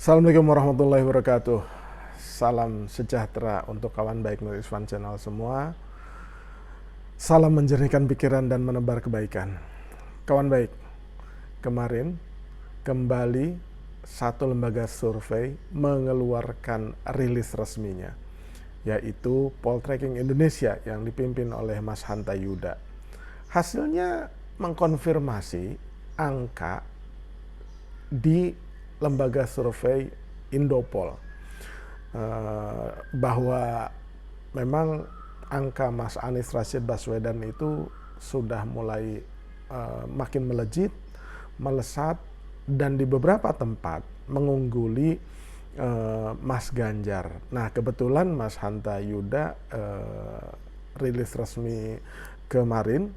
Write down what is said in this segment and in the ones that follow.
Assalamualaikum warahmatullahi wabarakatuh. Salam sejahtera untuk kawan baik Nur Iswan Channel semua. Salam menjernihkan pikiran dan menebar kebaikan. Kawan baik, kemarin kembali satu lembaga survei mengeluarkan rilis resminya, yaitu Poltreking Indonesia yang dipimpin oleh Mas Hanta Yuda. Hasilnya mengkonfirmasi angka di lembaga survei Indopol bahwa memang angka Mas Anies Rashid Baswedan itu sudah mulai makin melejit, melesat, dan di beberapa tempat mengungguli Mas Ganjar. Nah, kebetulan Mas Hanta Yuda rilis resmi kemarin,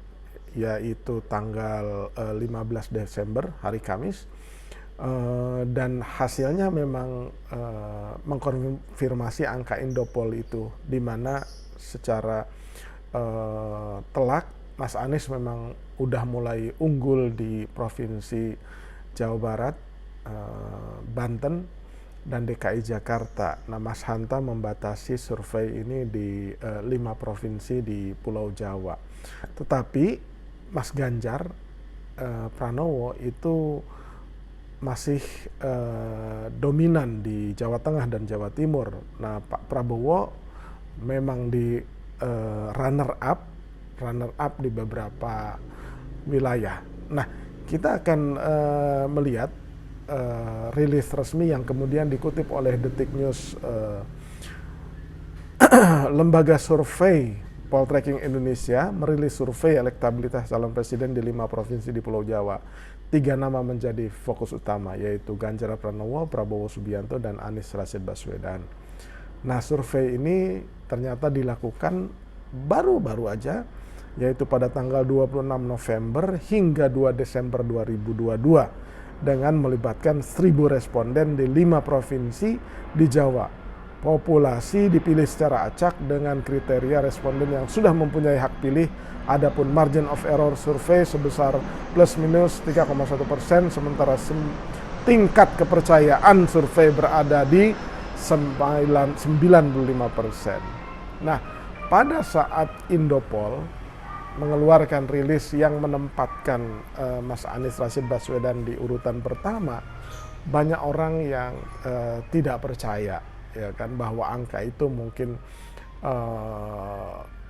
yaitu tanggal 15 Desember, hari Kamis, dan hasilnya memang mengkonfirmasi angka Indopol itu, di mana secara telak Mas Anies memang udah mulai unggul di provinsi Jawa Barat, Banten, dan DKI Jakarta. Nah, Mas Hanta membatasi survei ini di 5 provinsi di Pulau Jawa. Tetapi Mas Ganjar Pranowo itu masih dominan di Jawa Tengah dan Jawa Timur. Nah, Pak Prabowo memang di runner up di beberapa wilayah. Nah, kita akan melihat rilis resmi yang kemudian dikutip oleh Detik News, lembaga survei Poltreking Indonesia merilis survei elektabilitas calon presiden di 5 provinsi di Pulau Jawa. 3 nama menjadi fokus utama, yaitu Ganjar Pranowo, Prabowo Subianto, dan Anies Rashid Baswedan. Nah, survei ini ternyata dilakukan baru-baru aja, yaitu pada tanggal 26 November hingga 2 Desember 2022, dengan melibatkan 1.000 responden di 5 provinsi di Jawa. Populasi dipilih secara acak dengan kriteria responden yang sudah mempunyai hak pilih. Adapun margin of error survei sebesar plus minus 3,1%, sementara tingkat kepercayaan survei berada di 95%. Nah, pada saat Indopol mengeluarkan rilis yang menempatkan Mas Anies Rashid Baswedan di urutan pertama, banyak orang yang tidak percaya, ya kan, bahwa angka itu mungkin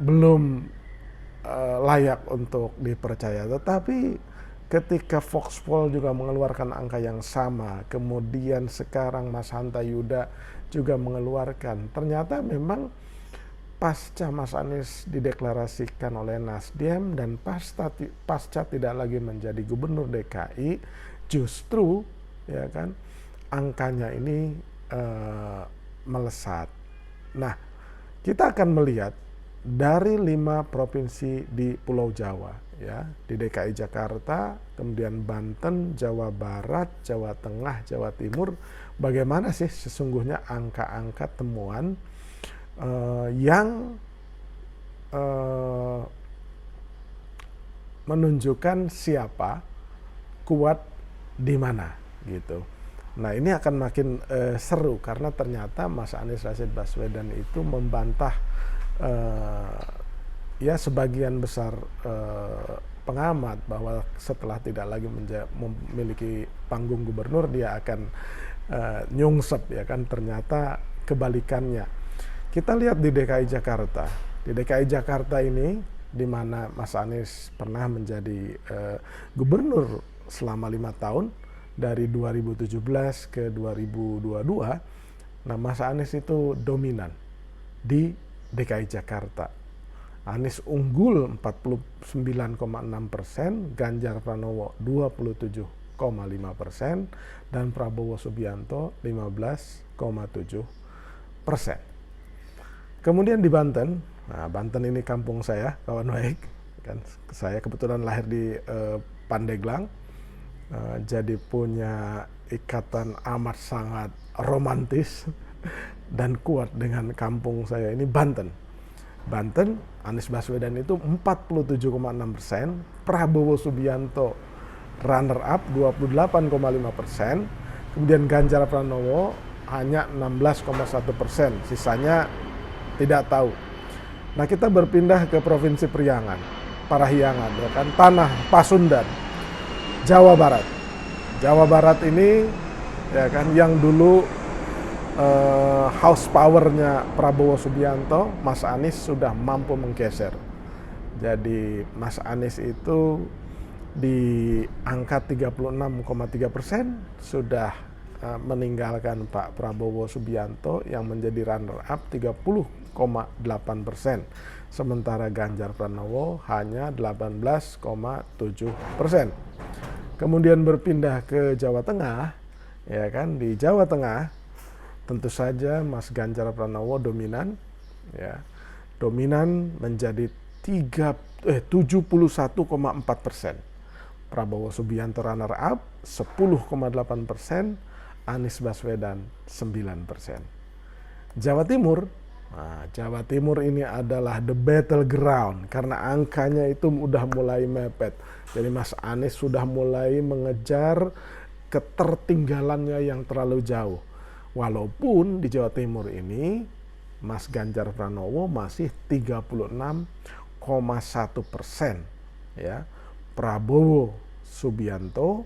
belum layak untuk dipercaya. Tetapi ketika Foxpol juga mengeluarkan angka yang sama, kemudian sekarang Mas Hanta Yuda juga mengeluarkan, ternyata memang pasca Mas Anies dideklarasikan oleh Nasdem dan pasca tidak lagi menjadi gubernur DKI, justru, ya kan, angkanya ini melesat. Nah, kita akan melihat dari 5 provinsi di Pulau Jawa, ya, di DKI Jakarta, kemudian Banten, Jawa Barat, Jawa Tengah, Jawa Timur, bagaimana sih sesungguhnya angka-angka temuan yang menunjukkan siapa kuat di mana, gitu. Nah, ini akan makin seru karena ternyata Mas Anies Rashid Baswedan itu membantah ya sebagian besar pengamat bahwa setelah tidak lagi memiliki panggung gubernur dia akan nyungsep, ya kan. Ternyata kebalikannya. Kita lihat di DKI Jakarta. Di DKI Jakarta ini, di mana Mas Anies pernah menjadi gubernur selama 5 tahun, dari 2017 ke 2022, nah Mas Anies itu dominan di DKI Jakarta. Anies unggul 49,6%, Ganjar Pranowo 27,5%, dan Prabowo Subianto 15,7%. Kemudian di Banten, nah Banten ini kampung saya, kawan baik, kan saya kebetulan lahir di Pandeglang, jadi punya ikatan amat sangat romantis dan kuat dengan kampung saya ini, Banten. Banten, Anies Baswedan itu 47,6%, Prabowo Subianto runner up 28,5%, Kemudian Ganjar Pranowo hanya 16,1%, sisanya tidak tahu. Nah, kita berpindah ke Provinsi Parahyangan, ya kan, Tanah Pasundan, Jawa Barat. Jawa Barat ini, ya kan, yang dulu house powernya Prabowo Subianto, Mas Anies sudah mampu menggeser. Jadi Mas Anies itu di angka 36,3% sudah meninggalkan Pak Prabowo Subianto yang menjadi runner up 30,8%. Sementara Ganjar Pranowo hanya 18,7%. Kemudian berpindah ke Jawa Tengah, ya kan, di Jawa Tengah tentu saja Mas Ganjar Pranowo dominan, ya, dominan menjadi 71,4%. Prabowo Subianto runner up 10,8%, Anies Baswedan 9%. Jawa Timur, nah, Jawa Timur ini adalah the battleground karena angkanya itu udah mulai mepet. Jadi Mas Anies sudah mulai mengejar ketertinggalannya yang terlalu jauh. Walaupun di Jawa Timur ini Mas Ganjar Pranowo masih 36,1%, ya. Prabowo Subianto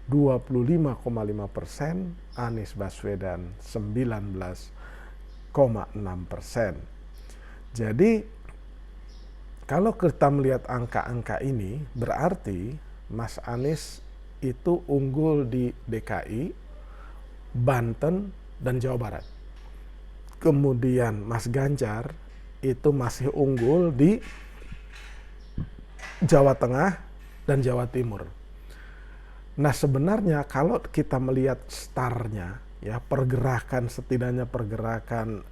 25,5%, Anies Baswedan 19,6%. Jadi kalau kita melihat angka-angka ini, berarti Mas Anies itu unggul di DKI, Banten, dan Jawa Barat. Kemudian Mas Ganjar itu masih unggul di Jawa Tengah dan Jawa Timur. Nah, sebenarnya kalau kita melihat startnya, ya, pergerakan, setidaknya pergerakan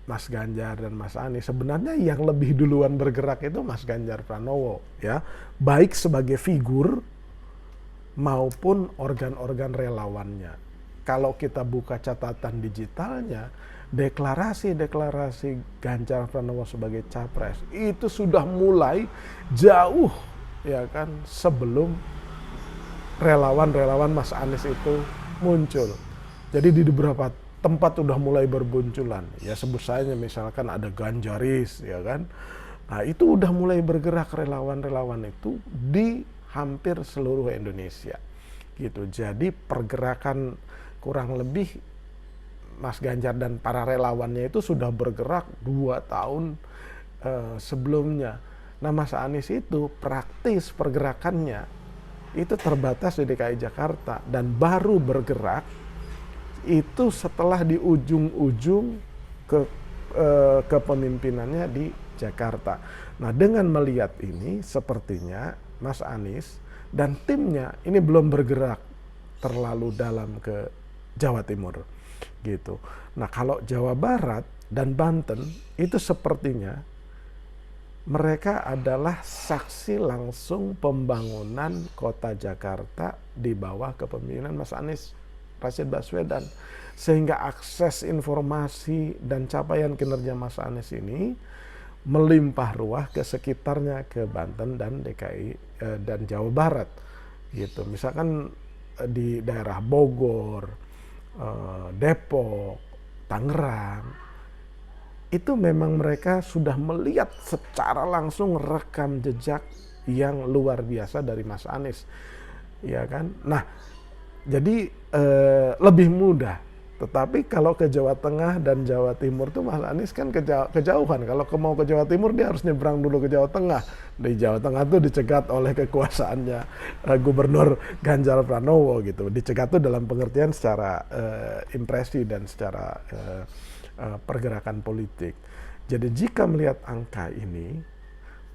Mas Ganjar dan Mas Anies, sebenarnya yang lebih duluan bergerak itu Mas Ganjar Pranowo, ya, baik sebagai figur maupun organ-organ relawannya. Kalau kita buka catatan digitalnya, deklarasi Ganjar Pranowo sebagai capres itu sudah mulai jauh, ya kan, sebelum relawan-relawan Mas Anies itu muncul. Jadi di beberapa tempat udah mulai berbunculan. Ya, sebut saja misalkan ada Ganjaris, ya kan. Nah, itu udah mulai bergerak relawan-relawan itu di hampir seluruh Indonesia. Gitu. Jadi pergerakan kurang lebih Mas Ganjar dan para relawannya itu sudah bergerak 2 tahun sebelumnya. Nah, Mas Anies itu praktis pergerakannya itu terbatas di DKI Jakarta dan baru bergerak itu setelah di ujung-ujung kepemimpinannya di Jakarta. Nah, dengan melihat ini sepertinya Mas Anies dan timnya ini belum bergerak terlalu dalam ke Jawa Timur gitu. Nah, kalau Jawa Barat dan Banten itu sepertinya mereka adalah saksi langsung pembangunan kota Jakarta di bawah kepemimpinan Mas Anies Rashid Baswedan. Sehingga akses informasi dan capaian kinerja Mas Anies ini melimpah ruah ke sekitarnya, ke Banten dan DKI dan Jawa Barat gitu. Misalkan di daerah Bogor, Depok, Tangerang, itu memang mereka sudah melihat secara langsung rekam jejak yang luar biasa dari Mas Anies, ya kan. Nah, jadi lebih mudah. Tetapi kalau ke Jawa Tengah dan Jawa Timur tuh Mas Anies kan kejauhan. Kalau mau ke Jawa Timur dia harus nyebrang dulu ke Jawa Tengah. Di Jawa Tengah tuh dicegat oleh kekuasaannya Gubernur Ganjar Pranowo gitu. Dicegat tuh dalam pengertian secara impresi dan secara pergerakan politik. Jadi jika melihat angka ini,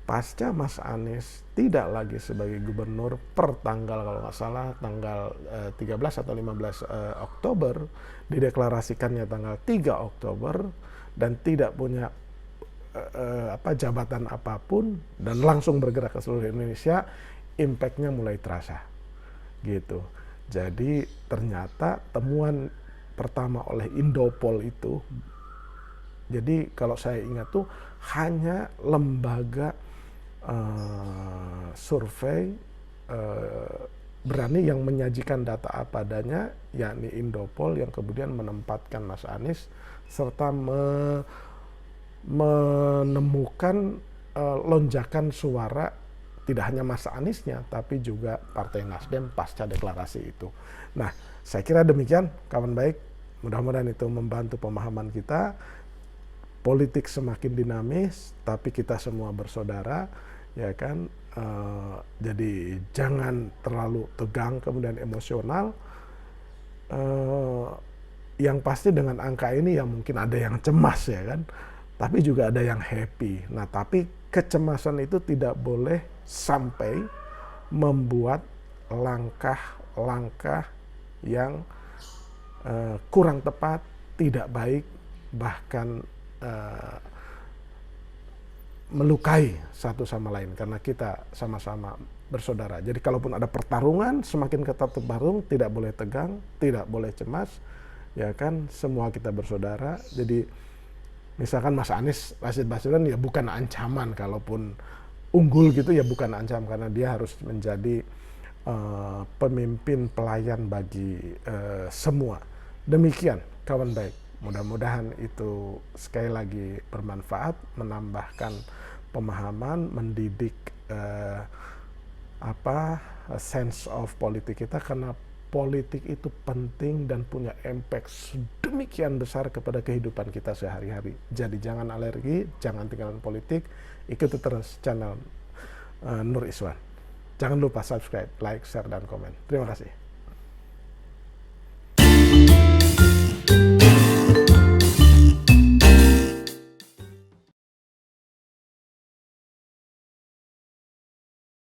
pasca Mas Anies tidak lagi sebagai gubernur per tanggal, kalau nggak salah tanggal 13 atau 15 Oktober, dideklarasikannya tanggal 3 Oktober dan tidak punya jabatan apapun dan langsung bergerak ke seluruh Indonesia, impact-nya mulai terasa gitu. Jadi ternyata temuan pertama oleh Indopol itu, jadi kalau saya ingat tuh hanya lembaga survei berani yang menyajikan data apa adanya, yakni Indopol yang kemudian menempatkan Mas Anies serta menemukan lonjakan suara tidak hanya Mas Aniesnya tapi juga Partai Nasdem pasca deklarasi itu. Nah, saya kira demikian kawan baik, mudah-mudahan itu membantu pemahaman kita. Politik semakin dinamis tapi kita semua bersaudara, ya kan. Jadi jangan terlalu tegang kemudian emosional. Yang pasti dengan angka ini ya mungkin ada yang cemas ya kan, tapi juga ada yang happy. Nah, tapi kecemasan itu tidak boleh sampai membuat langkah-langkah yang kurang tepat, tidak baik, bahkan melukai satu sama lain, karena kita sama-sama bersaudara. Jadi kalaupun ada pertarungan, semakin ketat bertarung, tidak boleh tegang, tidak boleh cemas, ya kan, semua kita bersaudara. Jadi misalkan Mas Anies Rashid Baswedan ya bukan ancaman, kalaupun unggul gitu ya bukan ancaman, karena dia harus menjadi pemimpin pelayan bagi semua. Demikian kawan baik. Mudah-mudahan itu sekali lagi bermanfaat, menambahkan pemahaman, mendidik sense of politik kita, karena politik itu penting dan punya impact sedemikian besar kepada kehidupan kita sehari-hari. Jadi jangan alergi, jangan tinggalkan politik, ikuti terus channel Nur Iswan. Jangan lupa subscribe, like, share, dan komen. Terima kasih.